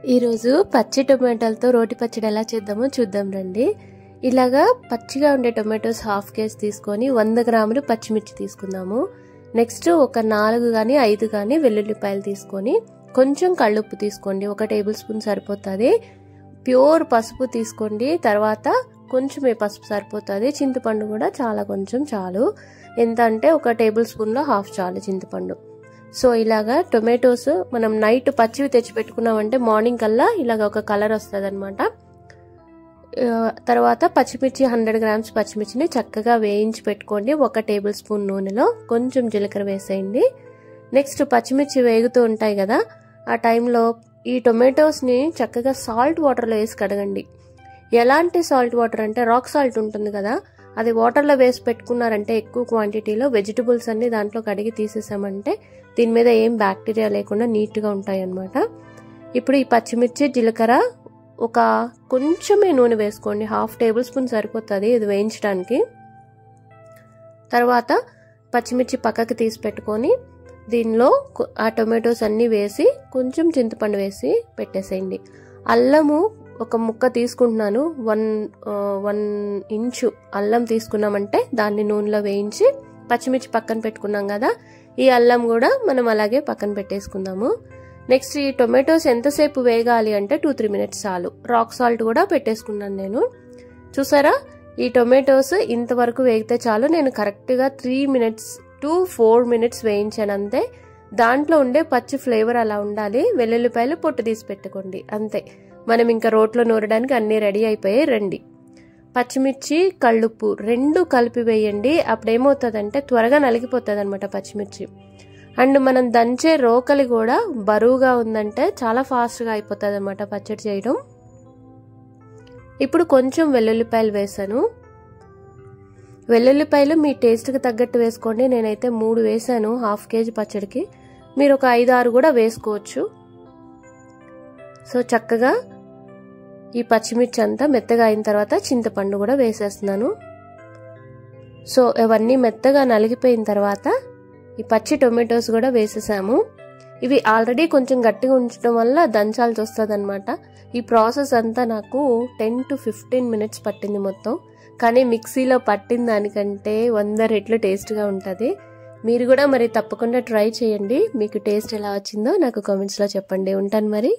ఈరోజు పచ్చి టొమాటోలతో రోటి పచ్చడి ఎలా చేద్దామో చూద్దాం రండి. ఇలాగా పచ్చిగా ఉండే టొమాటోస్ హాఫ్ కేజీ తీసుకొని 100 గ్రాములు పచ్చిమిర్చి తీసుకుందాము. నెక్స్ట్ ఒక 4 కానీ 5 కానీ వెల్లుల్లిపాయలు తీసుకొని కొంచెం కళ్ళుప్పు తీసుకోండి, 1 టేబుల్ స్పూన్ సరిపోతుంది. ప్యూర్ పసుపు తీసుకోండి, తర్వాత కొంచెమే పసుపు సరిపోతుంది. చింతపండు కూడా చాలా కొంచెం చాలు, ఎంత అంటే 1 టేబుల్ స్పూన్లో హాఫ్ చాలు చింతపండు. సో ఇలాగా టొమాటోస్ మనం నైట్ పచ్చివి తెచ్చి పెట్టుకున్నామంటే మార్నింగ్ కల్లా ఇలాగ ఒక కలర్ వస్తుంది అనమాట. తర్వాత పచ్చిమిర్చి 100 గ్రామ్స్ పచ్చిమిర్చిని చక్కగా వేయించి పెట్టుకోండి. 1 టేబుల్ స్పూన్ నూనెలో కొంచెం జీలకర్ర వేసేయండి. నెక్స్ట్ పచ్చిమిర్చి వేగుతూ ఉంటాయి కదా, ఆ టైంలో ఈ టొమాటోస్ని చక్కగా సాల్ట్ వాటర్లో వేసి కడగండి. ఎలాంటి సాల్ట్ వాటర్ అంటే రాక్ సాల్ట్ ఉంటుంది కదా, అది వాటర్లో వేసి పెట్టుకున్నారంటే ఎక్కువ క్వాంటిటీలో వెజిటబుల్స్ అన్ని దాంట్లో కడిగి తీసేసామంటే దీని మీద ఏం బ్యాక్టీరియా లేకుండా నీట్గా ఉంటాయి అన్నమాట. ఇప్పుడు ఈ పచ్చిమిర్చి జీలకర్ర ఒక కొంచెమే నూనె వేసుకోండి, 1/2 టేబుల్ స్పూన్ సరిపోతుంది ఇది వేయించడానికి. తర్వాత పచ్చిమిర్చి పక్కకి తీసి పెట్టుకొని దీనిలో ఆ టొమాటోస్ అన్నీ వేసి కొంచెం చింతపండు వేసి పెట్టేసేయండి. అల్లము ఒక ముక్క తీసుకుంటున్నాను, 1 ఇంచు అల్లం తీసుకున్నామంటే దాన్ని నూనెలో వేయించి పచ్చిమిర్చి పక్కన పెట్టుకున్నాం కదా, ఈ అల్లం కూడా మనం అలాగే పక్కన పెట్టేసుకుందాము. నెక్స్ట్ ఈ టొమాటోస్ ఎంతసేపు వేగాలి అంటే 2-3 మినిట్స్ చాలు. రాక్ సాల్ట్ కూడా పెట్టేసుకున్నాను నేను. చూసారా, ఈ టొమాటోస్ ఇంతవరకు వేగితే చాలు. నేను కరెక్ట్గా 3 మినిట్స్ to 4 మినిట్స్ వేయించాను అంతే. దాంట్లో ఉండే పచ్చి ఫ్లేవర్ అలా ఉండాలి. వెల్లుల్లిపాయలు పొట్టు తీసి పెట్టుకోండి అంతే. మనం ఇంకా రోట్లో నూరడానికి అన్నీ రెడీ అయిపోయాయి రండి. పచ్చిమిర్చి కళ్ళుప్పు 2 కలిపి వేయండి. అప్పుడు ఏమవుతుందంటే త్వరగా నలిగిపోతుంది అనమాట పచ్చిమిర్చి. అండ్ మనం దంచే రోకలి కూడా బరువుగా ఉందంటే చాలా ఫాస్ట్గా అయిపోతుంది అనమాట పచ్చడి చేయడం. ఇప్పుడు కొంచెం వెల్లుల్లిపాయలు వేసాను. వెల్లుల్లిపాయలు మీ టేస్ట్కి తగ్గట్టు వేసుకోండి. నేనైతే 3 వేసాను 1/2 కేజీ పచ్చడికి. మీరు ఒక 5-6 కూడా వేసుకోవచ్చు. సో చక్కగా ఈ పచ్చిమిర్చి అంతా మెత్తగా అయిన తర్వాత చింతపండు కూడా వేసేస్తున్నాను. సో ఇవన్నీ మెత్తగా నలిగిపోయిన తర్వాత ఈ పచ్చి టొమాటోస్ కూడా వేసేసాము. ఇవి ఆల్రెడీ కొంచెం గట్టిగా ఉంచడం వల్ల దంచాల్సి వస్తుంది అనమాట. ఈ ప్రాసెస్ అంతా నాకు 10 to 15 మినిట్స్ పట్టింది మొత్తం. కానీ మిక్సీలో పట్టిన దానికంటే 100 రెట్లు టేస్ట్గా ఉంటుంది. మీరు కూడా మరి తప్పకుండా ట్రై చేయండి. మీకు టేస్ట్ ఎలా వచ్చిందో నాకు కామెంట్స్లో చెప్పండి. ఉంటాను మరి.